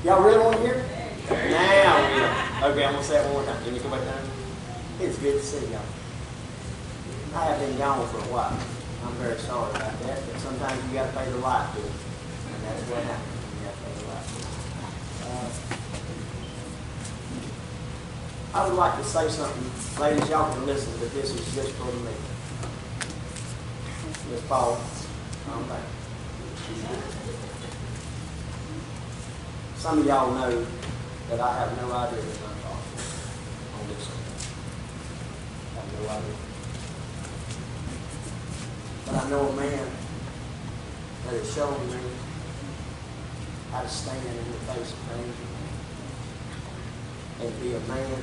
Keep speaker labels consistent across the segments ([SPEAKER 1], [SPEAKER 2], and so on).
[SPEAKER 1] Y'all really want to hear it? Now we are. Okay, I'm going to say it one more time. Can you go back down? It's good to see y'all. I have been gone for a while. I'm very sorry about that, but sometimes you got to pay the light bill. And that's what happens. You got to pay the light bill. I would like to say something. Ladies, y'all can listen, but this is just for me. Miss Paul, I'm back. Some of y'all know that I have no idea what I'm talking on this one. I have no idea. But I know a man that has shown me how to stand in the face of danger and be a man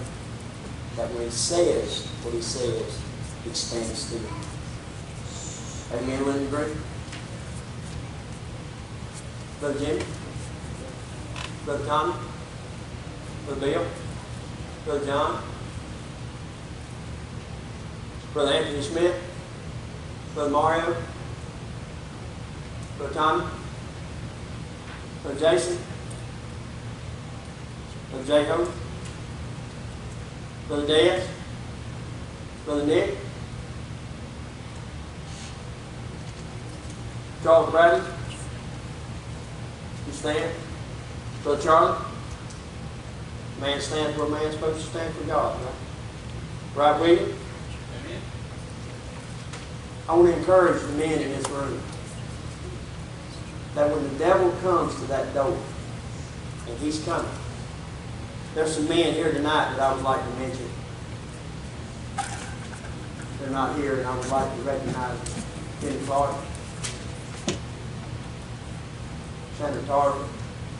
[SPEAKER 1] that when he says what he says, he stands still. Amen, Linda Green? Brother Jimmy? Brother Tommy? Brother Bill? Brother John? Brother Anthony Smith? Brother Mario? Brother Tommy? Brother Jason? Brother J. Ho? Brother Dez? Brother Nick? Charles Bradley? You stand? Brother Charlie? Man stands where a man's supposed to stand for God, right? Right, William? Amen. I want to encourage the men in this room that when the devil comes to that door, and he's coming, there's some men here tonight that I would like to mention. They're not here, and I would like to recognize them. Kenny Clark, Senator Tarver,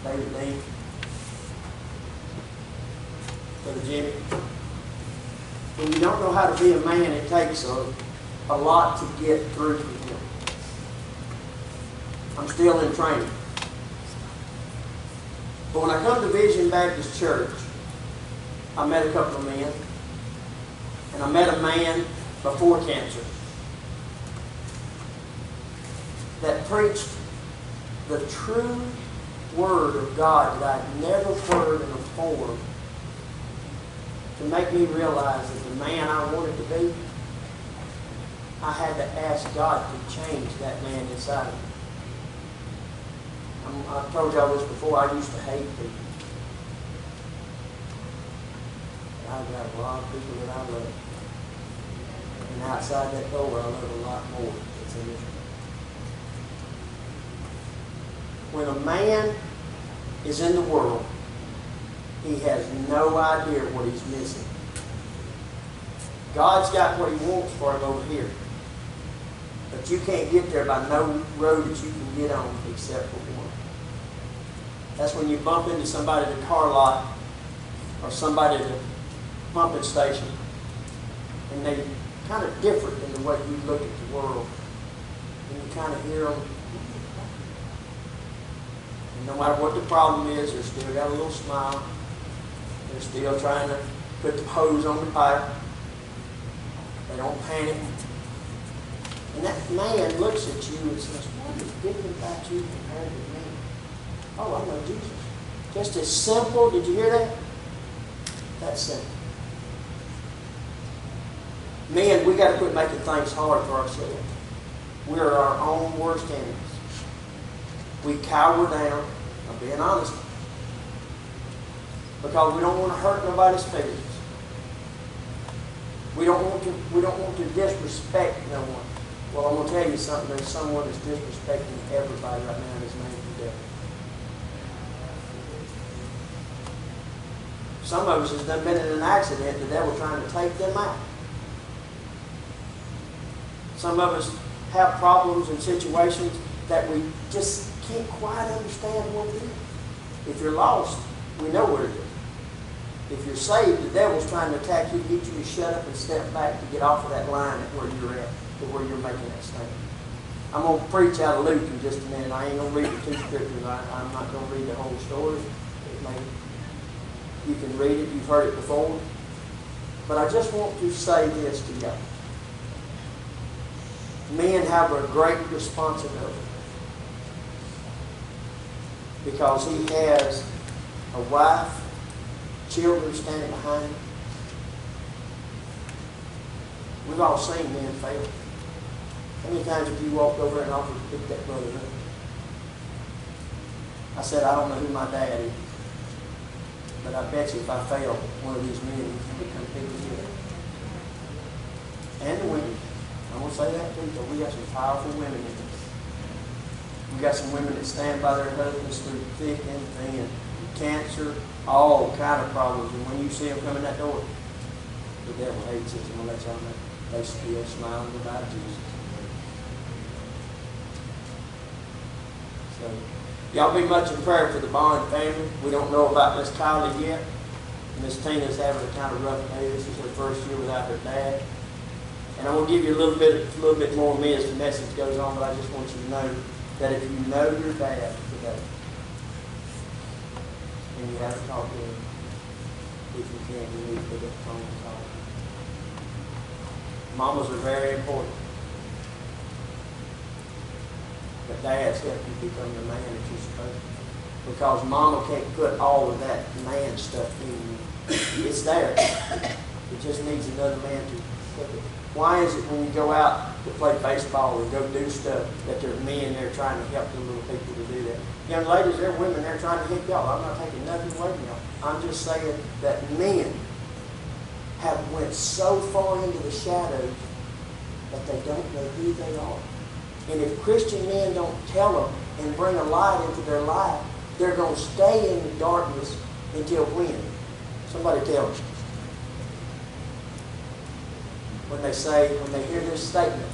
[SPEAKER 1] David Dean, Brother Jimmy. When you don't know how to be a man, it takes a lot to get through to him. I'm still in training. But when I come to Vision Baptist Church, I met a couple of men. And I met a man before cancer that preached the true Word of God that I'd never heard in a form to make me realize that the man I wanted to be, I had to ask God to change that man inside of me. I've told y'all this before, I used to hate people. I've got a lot of people that I love. And outside that door, I love a lot more that's in this room. When a man is in the world, he has no idea what he's missing. God's got what he wants for him over here. But you can't get there by no road that you can get on except for one. That's when you bump into somebody at the car lot or somebody at the pumping station, and they're kind of different than the way you look at the world. And you kind of hear them. And no matter what the problem is, they're still got a little smile. They're still trying to put the hose on the pipe. They don't panic. And that man looks at you and says, what is different about you compared to me? Oh, I know Jesus. Just as simple. Did you hear that? That's simple. Men, we got to quit making things hard for ourselves. We're our own worst enemies. We cower down. I'm being honest. Because we don't want to hurt nobody's feelings. We don't want to disrespect no one. Well, I'm going to tell you something. There's someone that's disrespecting everybody right now, and his name is the devil. Some of us has done been in an accident, the devil trying to take them out. Some of us have problems and situations that we just can't quite understand what it is. If you're lost, we know what it is. If you're saved, the devil's trying to attack you, get you to shut up and step back to get off of that line at where you're at, to where you're making that stand. I'm going to preach out of Luke in just a minute. I ain't going to read the two scriptures. I'm not going to read the whole story. You can read it. You've heard it before. But I just want to say this to you. Men have a great responsibility because he has a wife, children standing behind him. We've all seen men fail. How many times have you walked over and offered to pick that brother up? I said, I don't know who my dad is, but I bet you if I fail, one of these men would come pick me up. And the women. I'm going to say that too, but we got some powerful women in this. We got some women that stand by their husbands through thick and thin, cancer, all kind of problems. And when you see them come in that door, the devil hates it. I'm going to let y'all know. They still smiling about Jesus. So, y'all be much in prayer for the Bond family. We don't know about Miss Kylie yet. Miss Tina's having a kind of rough day. This is her first year without her dad. And I'm going to give you a little bit more of me as the message goes on, but I just want you to know that if you know your dad today, and you haven't talked to him, if you can, you need to pick up the phone and call him. Mamas are very important. But dads help you become the man that you're supposed to. Because mama can't put all of that man stuff in you. It's there. It just needs another man to put it. Why is it when you go out to play baseball or go do stuff that there are men there trying to help the little people to do that? Young ladies, there are women there trying to help y'all. I'm not taking nothing away from y'all. I'm just saying that men have went so far into the shadows that they don't know who they are. And if Christian men don't tell them and bring a light into their life, they're going to stay in the darkness until when? Somebody tell me. When they hear this statement.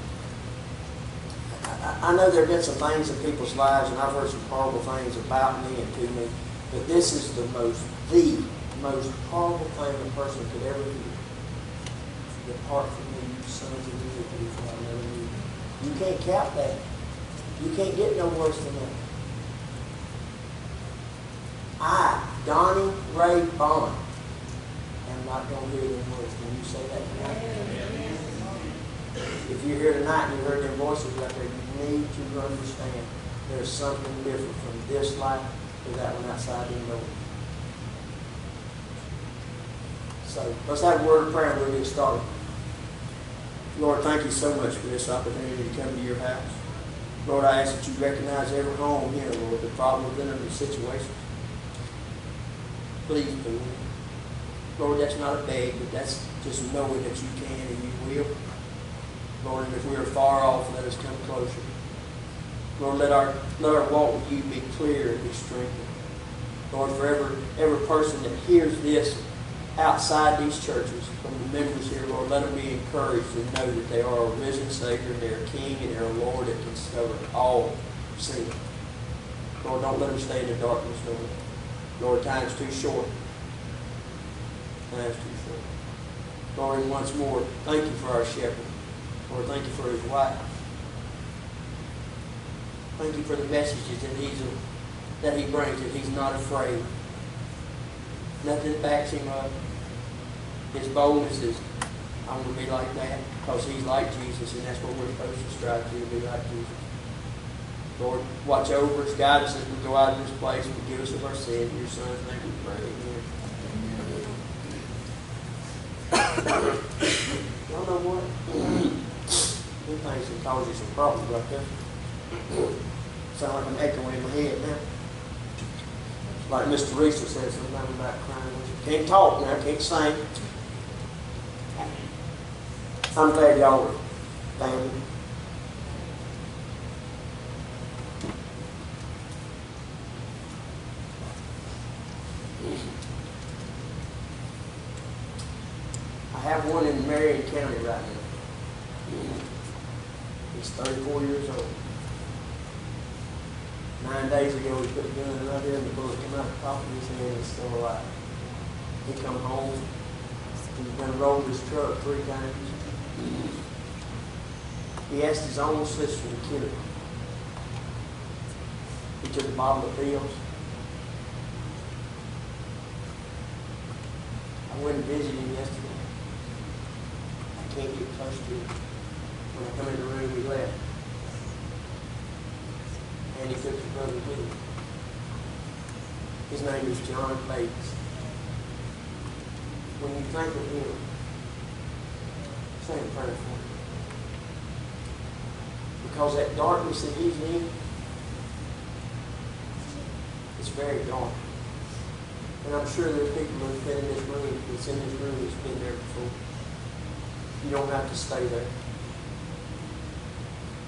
[SPEAKER 1] I know there have been some things in people's lives, and I've heard some horrible things about me and to me, but this is the most horrible thing a person could ever do. Depart from me, you sons of iniquity, for I never knew you. You can't cap that. You can't get no worse than that. I, Donnie Ray Bond, am not going to hear them words. Can you say that tonight? If you're here tonight and you heard their voices right there, you need to understand there's something different from this life to that one outside the door. So let's have a word of prayer and we'll get started. Lord, thank you so much for this opportunity to come to your house. Lord, I ask that you recognize every home here, Lord, the problems and the situations. Please do. Lord, that's not a beg, but that's just knowing that you can and you will. Lord, and if we are far off, let us come closer. Lord, let our walk with you be clear and be strengthened. Lord, for every person that hears this outside these churches, from the members here, Lord, let them be encouraged to know that they are a risen Savior, and they're a King, and they're a Lord that can cover all sin. Lord, don't let them stay in the darkness, Lord. Lord, time's too short. Time's too short. Lord, and once more, thank you for our shepherd. Lord, thank you for his wife. Thank you for the messages that he brings, that he's not afraid. Nothing backs him up. His boldness is, I want to be like that, because he's like Jesus, and that's what we're supposed to strive to be like Jesus. Lord, watch over us, guide us as we go out of this place, and forgive us of our sin. In your Son's name we pray. Amen. Y'all know what? These things can cause you some problems right there. Sound like I'm echoing in my head now. Like Mr. Reese said sometimes about crying. Can't talk now, can't sing. I'm glad y'all are family. I have one in Marion County right now. He's 34 years old. 9 days ago, he put a gun right there and the bullet came out of the top of his head and he's still alive. He come home. He's been rolled his truck 3 times. He asked his own sister to kill him. He took a bottle of pills. I went and visited him yesterday. I can't get close to him. When I come in the room, he left. And he took his brother with him. His name is John Bates. When you think of him, say a prayer for him. Because that darkness that he's in, it's very dark. And I'm sure there are people who've been in this room, that's in this room, that's been there before. You don't have to stay there.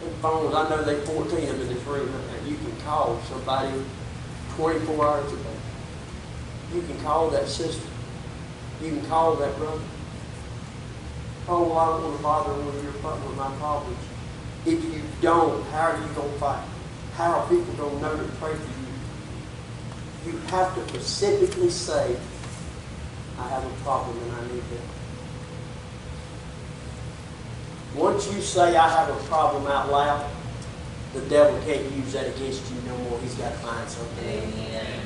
[SPEAKER 1] And phones, I know there's 14 of them in this room, and you can call somebody 24 hours a day. You can call that sister. You can call that brother. Oh, well, I don't want to bother with my problems. If you don't, how are you going to fight? How are people going to know to pray for you? You have to specifically say, I have a problem and I need help. Once you say, I have a problem out loud, the devil can't use that against you no more. He's got to find something. Amen.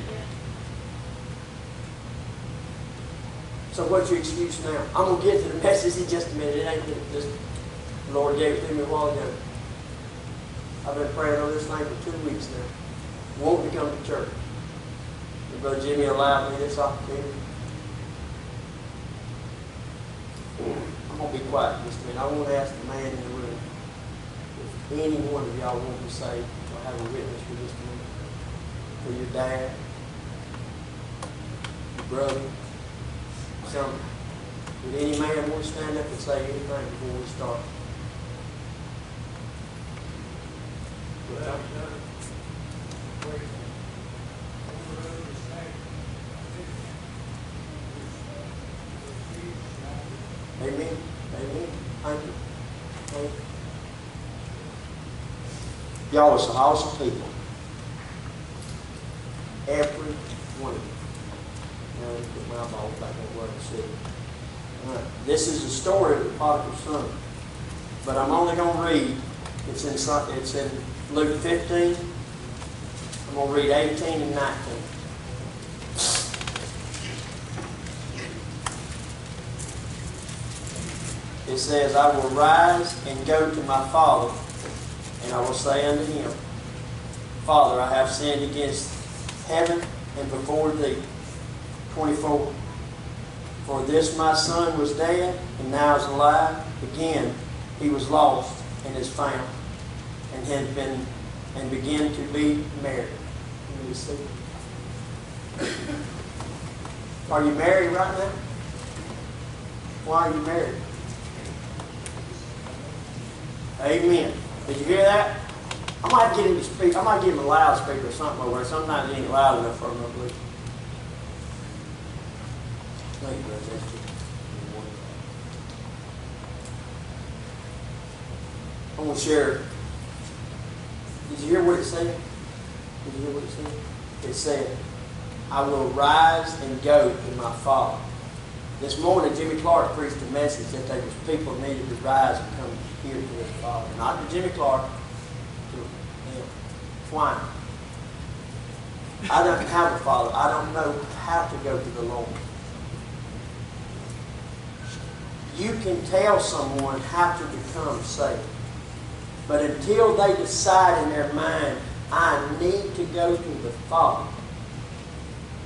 [SPEAKER 1] So what's your excuse now? I'm going to get to the message in just a minute. It ain't just the Lord gave it to me a while ago. I've been praying on this thing for 2 weeks now. Wanting to come to church. And Brother Jimmy allowed me this opportunity. I'm going to be quiet just a minute. I want to ask the man in the room if any one of y'all want to say or have a witness for just a minute. For your dad, your brother, something. Would any man want to stand up and say anything before we start? Amen. Amen. Thank you. Thank you. Y'all are some awesome people. Every one of you. Now, let me put my ball back on where I sit. This is the story of the prodigal son. But I'm only going to read. It's in Luke 15. I'm going to read 18 and 19. It says, I will rise and go to my father, and I will say unto him, Father, I have sinned against heaven and before thee. 24. For this my son was dead, and now is alive. Again, he was lost and is found, and began to be married. Let me see. Are you married right now? Why are you married? Amen. Did you hear that? I might get him to speak. I might give him a loudspeaker or something over there. Sometimes it ain't loud enough for him, I believe. Thank you, brother. I'm going to share. Did you hear what it said? Did you hear what it said? It said, I will rise and go to my father. This morning, Jimmy Clark preached a message that there was people needed to rise and come here to his father. Not to Jimmy Clark, to him. Why? I don't have a father. I don't know how to go to the Lord. You can tell someone how to become saved. But until they decide in their mind, I need to go to the Father,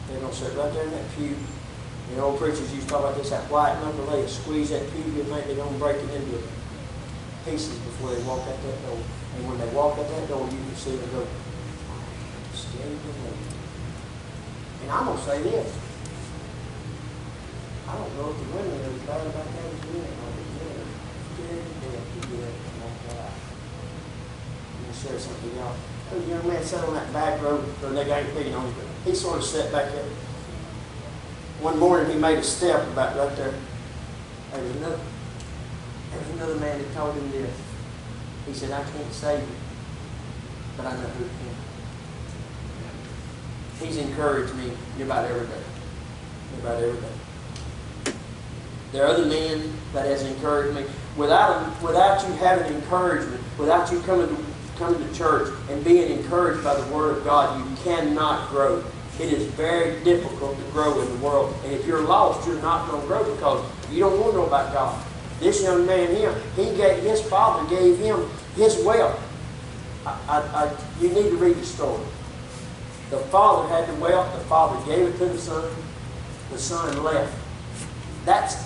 [SPEAKER 1] they're going to sit right there in that pew. The old preachers used to talk about this, that white number, they squeeze that pew and think they're going to break it into pieces before they walk out that door. And when they walk out that door, you can see them go, scared to death. And I'm going to say this. I don't know if the women are as bad about that as men are, but men are scared to death to get up and walk out. I'm going to share something with y'all. There was a young man sat on that back road, or they got picking on him, but he sort of sat back there. One morning he made a step about right there. There was another man that told him this. He said, I can't save you, but I know who can. He's encouraged me about every day. About every day. There are other men that has encouraged me. Without you having encouragement, without you coming to church and being encouraged by the Word of God, you cannot grow. It is very difficult to grow in the world. And if you're lost, you're not going to grow because you don't want to know about God. This young man here, his father gave him his wealth. You need to read the story. The Father had the wealth. The Father gave it to the Son. The Son left. That's,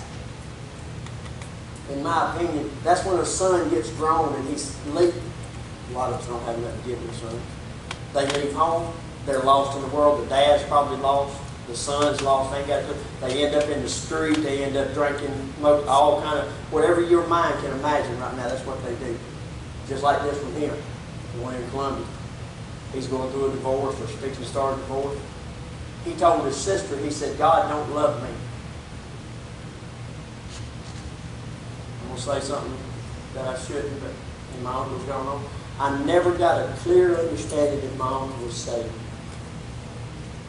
[SPEAKER 1] in my opinion, that's when a son gets grown and he's leaving. A lot of us don't have nothing to give their sons. They leave home. They're lost in the world. The dad's probably lost. The son's lost. They end up in the street. They end up drinking all kind of, whatever your mind can imagine right now, that's what they do. Just like this with him, the one in Columbia. He's going through a divorce or fixing to start a divorce. He told his sister, he said, God don't love me. I'm going to say something that I shouldn't, but my uncle was going on. I never got a clear understanding that my uncle was saved.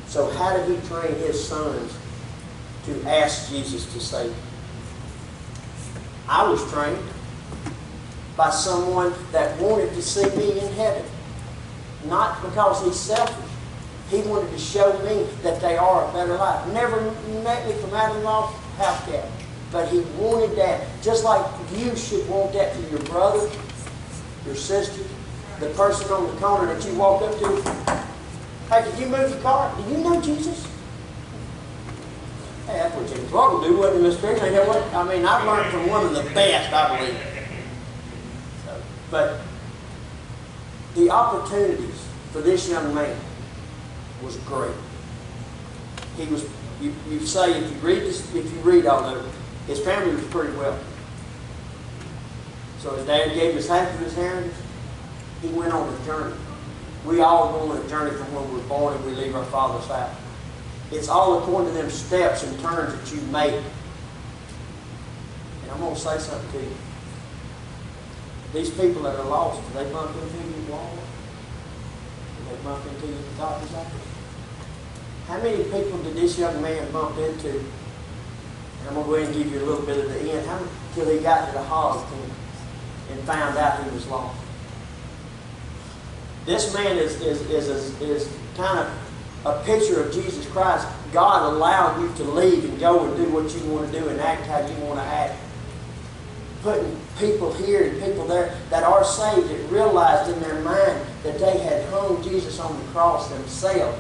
[SPEAKER 1] So how did he train his sons to ask Jesus to save them? I was trained by someone that wanted to see me in heaven. Not because he's selfish. He wanted to show me that they are a better life. Never met me from Adam-in-law's house cat. But he wanted that. Just like you should want that for your brother, your sister, the person on the corner that you walk up to. Hey, did you move your car? Do you know Jesus? Hey, that's what James Walker do, wasn't it, Mr. Pierce? You know what? I mean, I've learned from one of the best, I believe. But the opportunities for this young man was great. He was, you say, if you read all of it, his family was pretty wealthy. So his dad gave us half of his inheritance. He went on a journey. We all go on a journey from when we're born and we leave our father's house. It's all according to them steps and turns that you make. And I'm going to say something to you. These people that are lost, do they bump into you at Walmart? Do they bump into you at the doctor's office? How many people did this young man bump into? And I'm going to go ahead and give you a little bit of the end. Till he got to the hospital and found out he was lost. This man is kind of a picture of Jesus Christ. God allowed you to leave and go and do what you want to do and act how you want to act. Putting people here and people there that are saved that realized in their mind that they had hung Jesus on the cross themselves.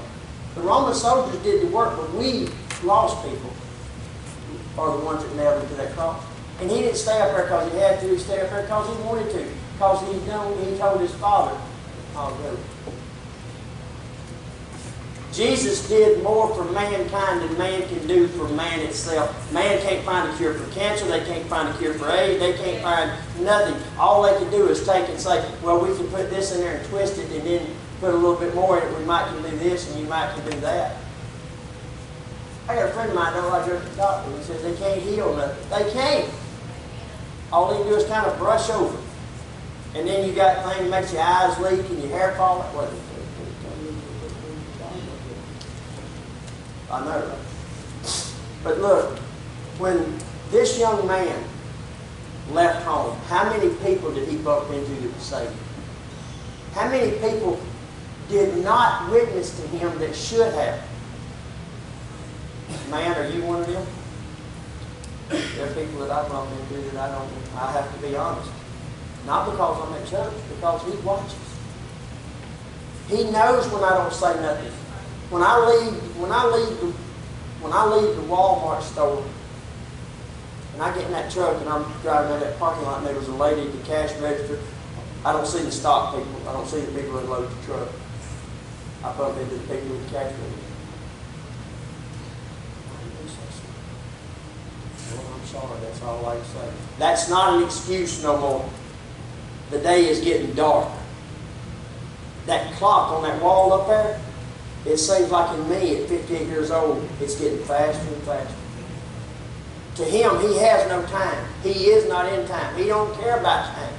[SPEAKER 1] The Roman soldiers did the work, but we lost people are the ones that nailed him to that cross. And he didn't stay up there because he had to. He stayed up there because he wanted to. Because he told his Father, I'll go. Jesus did more for mankind than man can do for man itself. Man can't find a cure for cancer. They can't find a cure for AIDS. They can't find nothing. All they can do is take and say, well, we can put this in there and twist it and then put a little bit more in it. We might can do this and you might can do that. I got a friend of mine don't like to go to the doctor. He says they can't heal nothing. They can't. All they can do is kind of brush over. And then you got things that makes your eyes leak and your hair fall out. What? I know, right? But look, when this young man left home, how many people did he bump into that were saved? How many people did not witness to him that should have? Man, are you one of them? There are people that I bump into that I don't. I have to be honest. Not because I'm at church, because he watches. He knows when I don't say nothing. When I leave the Walmart store, and I get in that truck and I'm driving out that parking lot, and there was a lady at the cash register. I don't see the stock people. I don't see the people that load the truck. I bump into the people at the cash register. Well, I'm sorry, that's all I can say. That's not an excuse no more. The day is getting dark. That clock on that wall up there, it seems like in me at 58 years old, it's getting faster and faster. To him, he has no time. He is not in time. He don't care about time.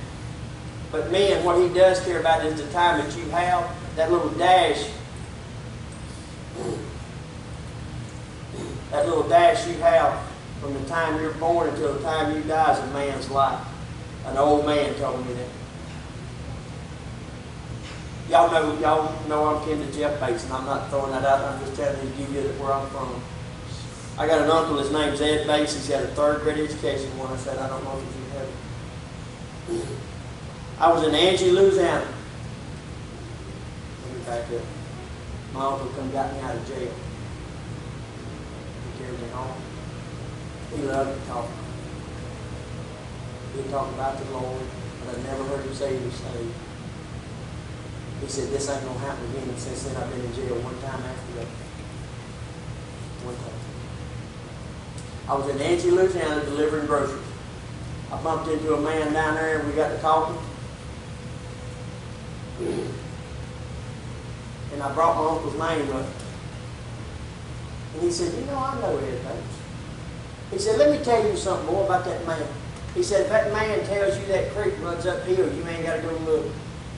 [SPEAKER 1] But man, what he does care about is the time that you have, that little dash. That little dash you have from the time you're born until the time you die is a man's life. An old man told me that. Y'all know I'm kin to Jeff Bates, and I'm not throwing that out. I'm just telling you to give you where I'm from. I got an uncle, his name's Ed Bates. He's got a 3rd grade education. When I said, I don't know if you have it. I was in Angie, Louisiana. Let me back up. My uncle come got me out of jail. He carried me home. He loved to talk. He'd talk about the Lord, but I never heard him say he was saved. He said, this ain't going to happen again. And since then, I've been in jail one time after that. One time. I was in Nancy, Louisiana, delivering groceries. I bumped into a man down there, and we got to talking. And I brought my uncle's name up. And he said, you know, I know everything. He said, let me tell you something more about that man. He said, if that man tells you that creek runs uphill, you ain't got to go look.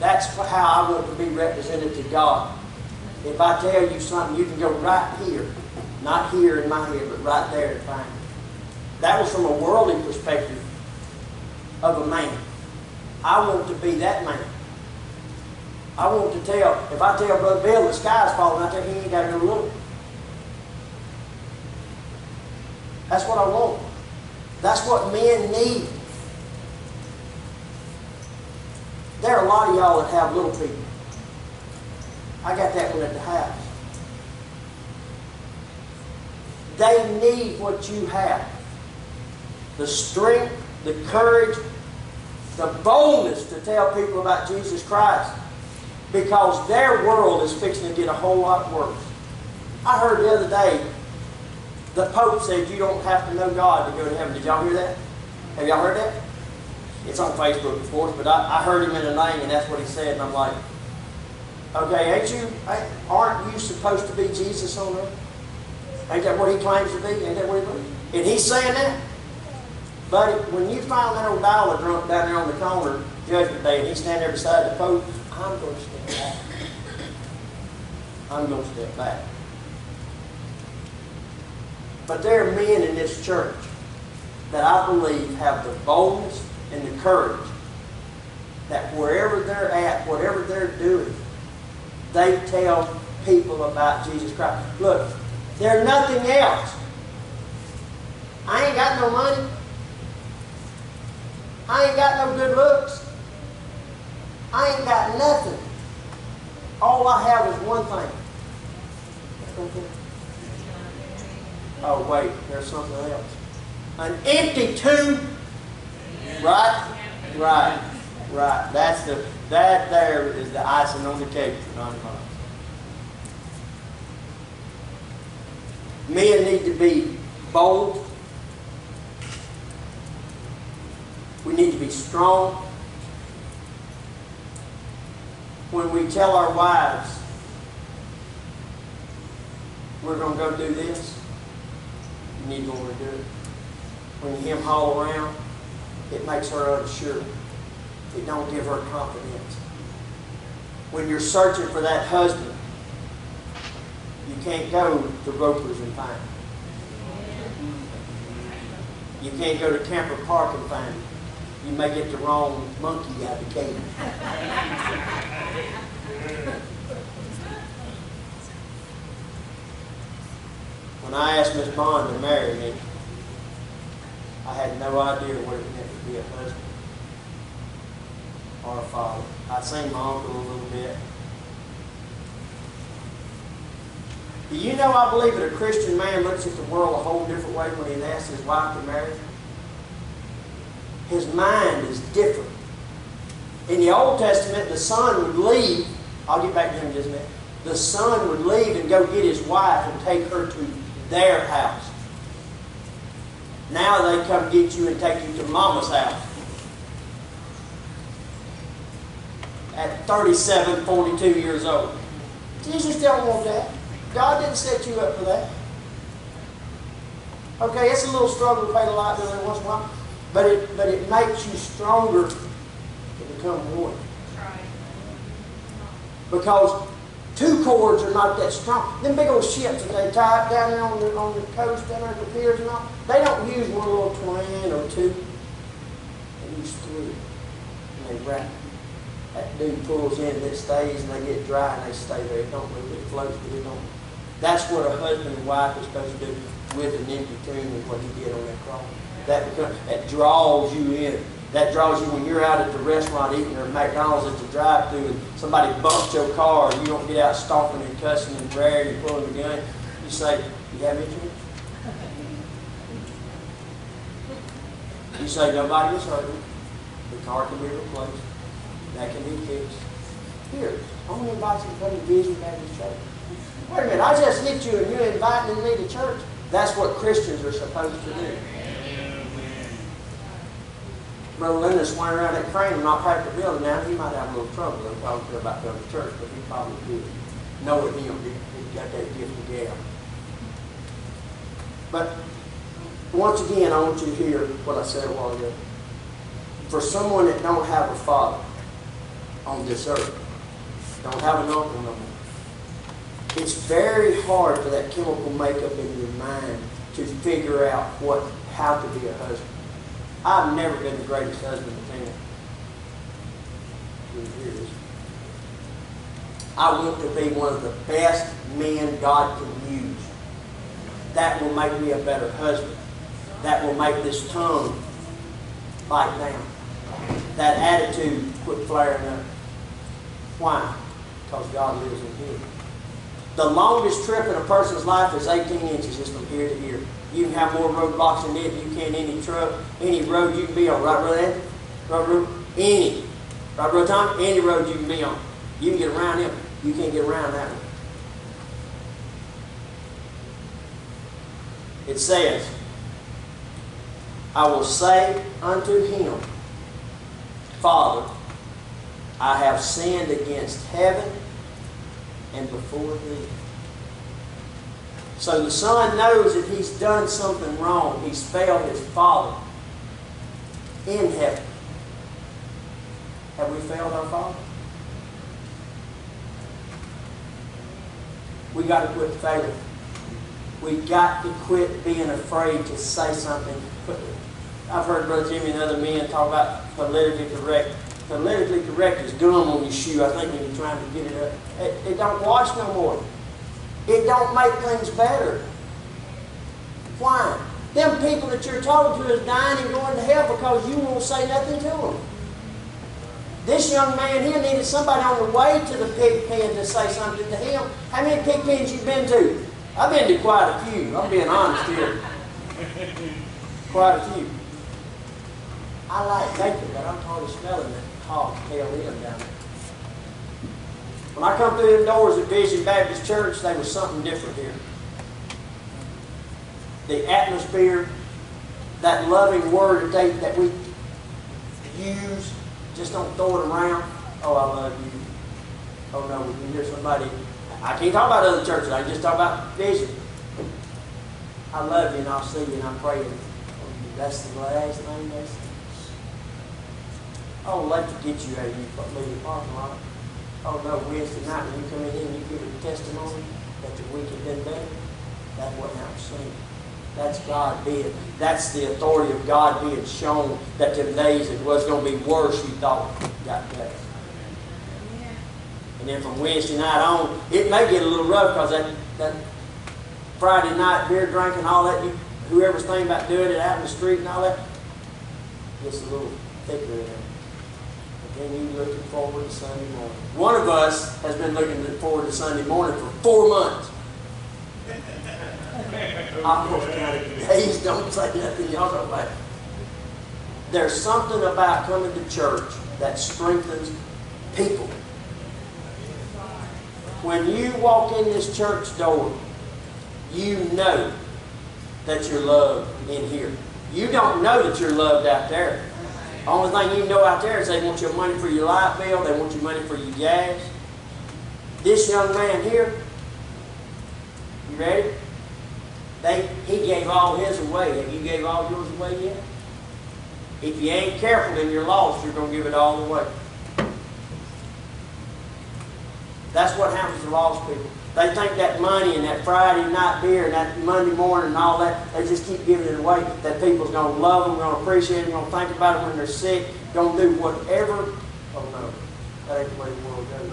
[SPEAKER 1] That's how I want to be represented to God. If I tell you something, you can go right here. Not here in my head, but right there to find it. That was from a worldly perspective of a man. I want to be that man. I want to tell, if I tell Brother Bill the sky's falling out there, he ain't got to go look. That's what I want. That's what men need. There are a lot of y'all that have little people. I got that one at the house. They need what you have. The strength, the courage, the boldness to tell people about Jesus Christ. Because their world is fixing to get a whole lot worse. I heard the other day, the Pope said you don't have to know God to go to heaven. Did y'all hear that? Have y'all heard that? It's on Facebook, of course, but I heard him in a name, and that's what he said, and I'm like, okay, aren't you supposed to be Jesus on earth? Ain't that what he claims to be? Ain't that what he believes? And he's saying that. But when you find that old dollar drunk down there on the corner, Judgment Day, and he's standing there beside the Pope, I'm going to step back. I'm going to step back. But there are men in this church that I believe have the boldness and the courage that wherever they're at, whatever they're doing, they tell people about Jesus Christ. Look, they're nothing else. I ain't got no money. I ain't got no good looks. I ain't got nothing. All I have is one thing. Oh, wait, there's something else. An empty tomb. Right? Right. Right. That there is the icing on the cake for Donnie Bond. Men need to be bold. We need to be strong. When we tell our wives, we're going to go do this, you need to go and do it. When you hear them haul around, it makes her unsure. It don't give her confidence. When you're searching for that husband, you can't go to Ropers and find him. You can't go to Camper Park and find him. You may get the wrong monkey out of the cage. When I asked Miss Bond to marry me, I had no idea what it meant to be a husband or a father. I'd seen my uncle a little bit. Do you know I believe that a Christian man looks at the world a whole different way when he asks his wife to marry him? His mind is different. In the Old Testament, the son would leave. I'll get back to him in just a minute. The son would leave and go get his wife and take her to their house. Now they come get you and take you to mama's house. At 37, 42 years old. Jesus don't want that. God didn't set you up for that. Okay, it's a little struggle to pay the light bill every once in a while. But it makes you stronger to become one. Because two cords are not that strong. Them big old ships that they tie up down there on the coast, down there at the piers and all, they don't use one little twin or two. They use three. And they wrap it. That dude pulls in and it stays and they get dry and they stay there. It don't move, it floats, but it don't. That's what a husband and wife is supposed to do with an empty tomb is what he did on that cross. That draws you in. That draws you when you're out at the restaurant eating or McDonald's at the drive-thru and somebody bumps your car and you don't get out stomping and cussing and bragging and pulling the gun. You say, "You have insurance?" You say, "Nobody is hurt. The car can be replaced. That can be fixed. Here, I'm going to invite you to come to Vision Baptist Church." Wait a minute, I just hit you and you're inviting me to church? That's what Christians are supposed to do. Brother Linus went around that crane and not packed the building. Now he might have a little trouble talking about going to church, but he probably did. Knowing him, he got that gift of gab. But once again, I want you to hear what I said a while ago. For someone that don't have a father on this earth, don't have an uncle no more, it's very hard for that chemical makeup in your mind to figure out how to be a husband. I've never been the greatest husband in town. Here it is. I want to be one of the best men God can use. That will make me a better husband. That will make this tongue bite down. That attitude quit flaring up. Why? Because God lives in him. The longest trip in a person's life is 18 inches, just from here to here. You can have more roadblocks than this. You can any truck, any road you can be on. Right, Brother Anthony? Right, any. Right, Brother Tom? Any road you can be on. You can get around him. You can't get around that one. It says, "I will say unto him, Father, I have sinned against heaven and before thee." So the son knows that he's done something wrong. He's failed his Father in heaven. Have we failed our Father? We got to quit failing. We got to quit being afraid to say something. I've heard Brother Jimmy and other men talk about politically correct. Politically correct is gum on your shoe, I think, when you're trying to get it up. It don't wash no more. It don't make things better. Why? Them people that you're talking to is dying and going to hell because you won't say nothing to them. This young man here needed somebody on the way to the pig pen to say something to him. How many pig pens you been to? I've been to quite a few. I'm being honest here. Quite a few. I like bacon, but I'm tired of smelling that hog's tail end down there. When I come through the doors at Vision Baptist Church, there was something different here. The atmosphere, that loving word that we use, just don't throw it around. "Oh, I love you." Oh no, when you hear somebody, I can't talk about other churches, I can just talk about Vision. "I love you and I'll see you and I'm praying for you." That's the last thing they say. "Oh, I'd like to get you out of your parking lot." Oh no, Wednesday night when you come in and you give a testimony that the week had been better, that's what happens soon. That's God being, that's the authority of God being shown that them days it was going to be worse, you thought got better. And then from Wednesday night on, it may get a little rough because that Friday night beer drinking, all that, whoever's thinking about doing it out in the street and all that, gets a little thicker in there. And you looking forward to Sunday morning. One of us has been looking forward to Sunday morning for 4 months. I almost counted days, don't say nothing, y'all don't laugh. There's something about coming to church that strengthens people. When you walk in this church door, you know that you're loved in here. You don't know that you're loved out there. The only thing you know out there is they want your money for your light bill, they want your money for your gas. This young man here, you ready? He gave all his away. Have you gave all yours away yet? If you ain't careful and you're lost, you're going to give it all away. That's what happens to lost people. They think that money and that Friday night beer and that Monday morning and all that, they just keep giving it away. That people's going to love them, going to appreciate them, going to think about them when they're sick, going to do whatever. Oh no, that ain't the way the world goes.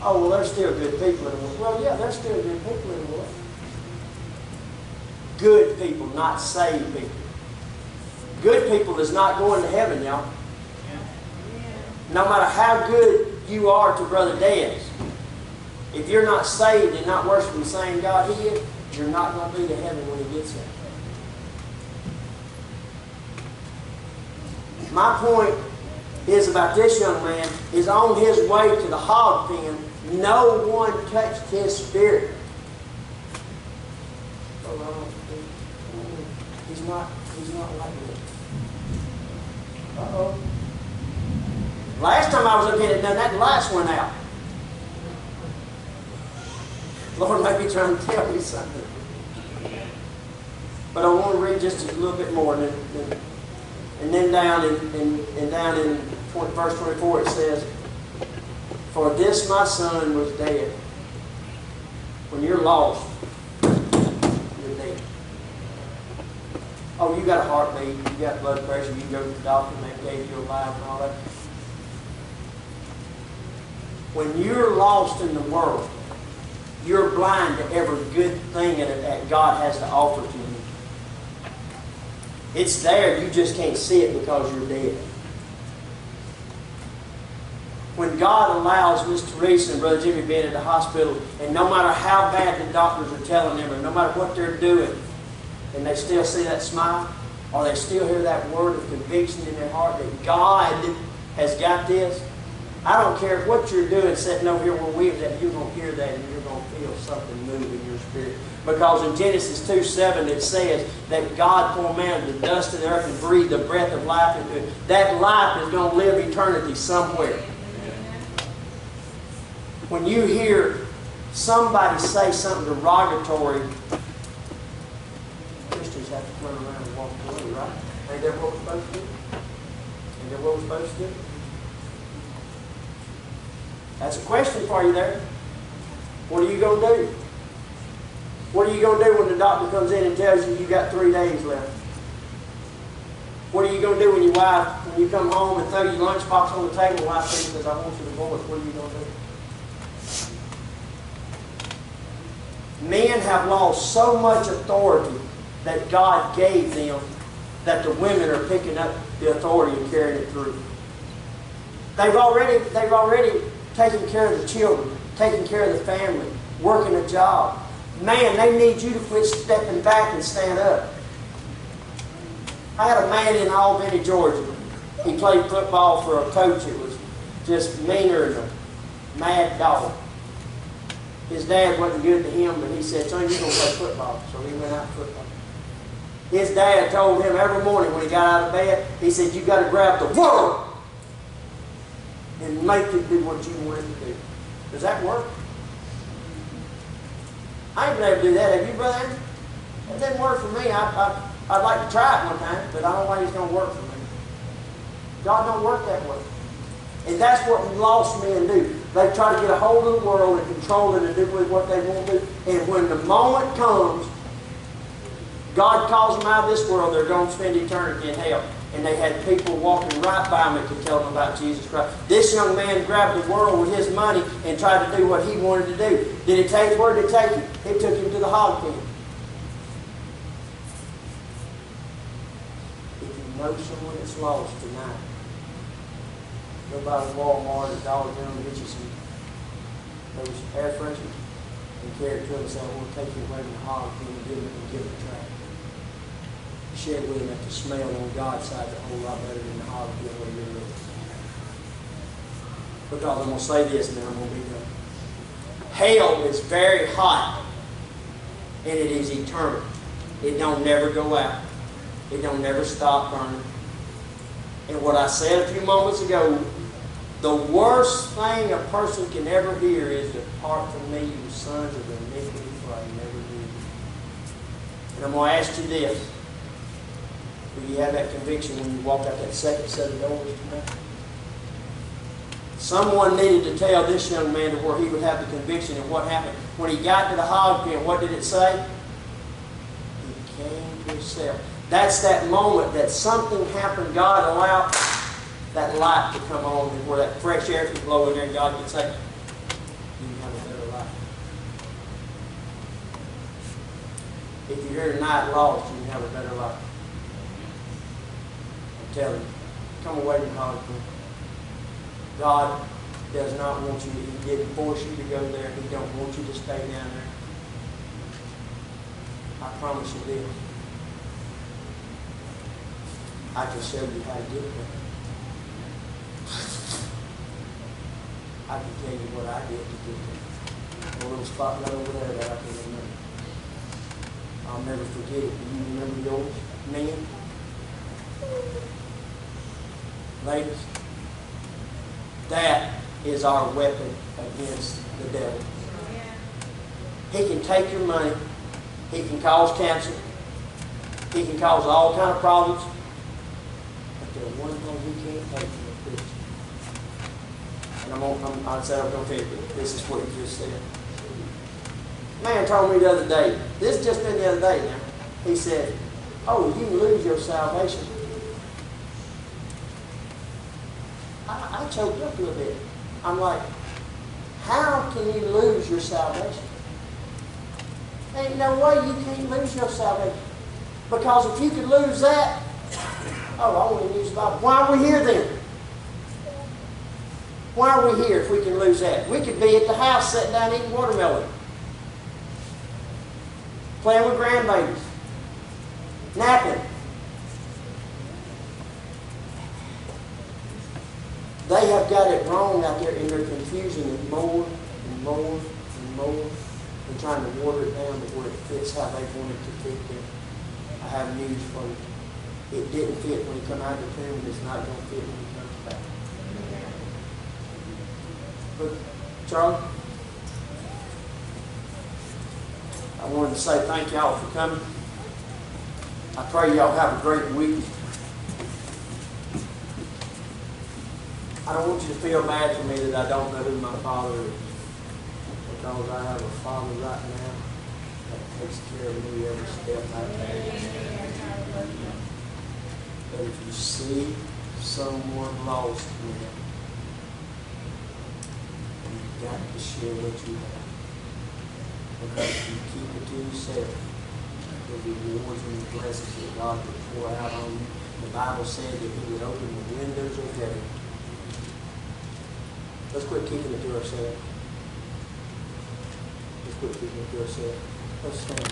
[SPEAKER 1] Oh, well, there's still good people in the world. Well, yeah, there's still good people in the world. Good people, not saved people. Good people is not going to heaven, y'all. No matter how good you are to Brother Dez, if you're not saved and not worshiping the same God he is, you're not going to be to heaven when he gets there. My point is about this young man is on his way to the hog pen. No one touched his spirit. He's not like me. Uh-oh. Last time I was up here and done that, the lights went out. Lord may be trying to tell me something. But I want to read just a little bit more. And then down in verse 24 it says, "For this my son was dead." When you're lost, you're dead. Oh, you got a heartbeat, you got blood pressure, you go to the doctor and they gave you a life and all that. When you're lost in the world, you're blind to every good thing that God has to offer to you. It's there, you just can't see it because you're dead. When God allows Miss Teresa and Brother Jimmy being at the hospital, and no matter how bad the doctors are telling them, or no matter what they're doing, and they still see that smile, or they still hear that word of conviction in their heart that God has got this, I don't care what you're doing sitting over here where we are, that you're going to hear that and you're going to feel something move in your spirit. Because in Genesis 2:7 it says that God formed man of the dust of the earth and breathed the breath of life into it. That life is going to live eternity somewhere. When you hear somebody say something derogatory, Christians have to turn around and walk away, right? Ain't that what we're supposed to do? Ain't that what we're supposed to do? That's a question for you there. What are you going to do? What are you going to do when the doctor comes in and tells you got 3 days left? What are you going to do when your wife, when you come home and throw your lunchbox on the table and wife says, "I want you to divorce"? What are you going to do? Men have lost so much authority that God gave them that the women are picking up the authority and carrying it through. They've already taken care of the children, taking care of the family, working a job. Man, they need you to quit stepping back and stand up. I had a man in Albany, Georgia. He played football for a coach that was just meaner than a mad dog. His dad wasn't good to him, but he said, "Son, you're going to play football." So he went out to football. His dad told him every morning when he got out of bed, he said, "You got to grab the word and make it do what you want it to do." Does that work? I ain't been able to do that. Have you, Brother Andrew? It didn't work for me. I'd like to try it one time, but I don't think it's going to work for me. God don't work that way. And that's what lost men do. They try to get a hold of the world and control it and do with what they want to do. And when the moment comes, God calls them out of this world, they're going to spend eternity in hell. And they had people walking right by me to tell them about Jesus Christ. This young man grabbed the world with his money and tried to do what he wanted to do. Did it take? Where did it take him? It took him to the hog pen. If you know someone that's lost tonight, go by the Walmart or Dollar General and get you some those air fresheners and carry it to them and say, "I want to take you away from the hog pen and give it a try." Share with them that the smell on God's side is a whole lot better than the hog pen where you're living. Because I'm going to say this and then I'm going to be done. Hell is very hot and it is eternal. It don't never go out. It don't never stop burning. And what I said a few moments ago, the worst thing a person can ever hear is, "Depart from me, you sons of iniquity, for I never knew you." And I'm going to ask you this. Will you have that conviction when you walk out that second set of doors tonight? Someone needed to tell this young man to where he would have the conviction. And what happened? When he got to the hog pen, what did it say? He came to himself. That's that moment that something happened. God allowed that light to come on and where that fresh air could blow in there and God could say, "You can have a better life." If you're here tonight lost, you can have a better life. tell him, come away from Hollywood. God does not want you, He didn't force you to go there. He don't want you to stay down there. I promise you this. I can show you how to get there. I can tell you what I did to get there. A little spot right over there that I can remember. I'll never forget it. Do you remember yours? Men? Ladies? That is our weapon against the devil. He can take your money. He can cause cancer. He can cause all kind of problems. But there's one thing he can't take from a Christian. And I said I'm going to tell you, this is what he just said. Man told me the other day, this just been the other day now. He said, oh, you can lose your salvation. I choked up a little bit. I'm like, how can you lose your salvation? Ain't no way you can't lose your salvation. Because if you could lose that, oh, I want to use the Bible. Why are we here then? Why are we here if we can lose that? We could be at the house sitting down eating watermelon. Playing with grandbabies. Napping. They have got it wrong out there, and they're confusing it more and more and more and trying to water it down to where it fits how they want it to fit them. I have news for you. It didn't fit when he come out of the tomb, and it's not going to fit when he comes back. But, Charlie, I wanted to say thank y'all for coming. I pray y'all have a great week. I don't want you to feel bad for me that I don't know who my father is, because I have a father right now that takes care of me every step I take. But if you see someone lost here, you've got to share what you have. Because if you keep it to yourself, the rewards and the blessings that God will pour out on you. The Bible said that He would open the windows of heaven. Let's quit keeping it to ourselves. Let's quit keeping it to ourselves. Let's stand.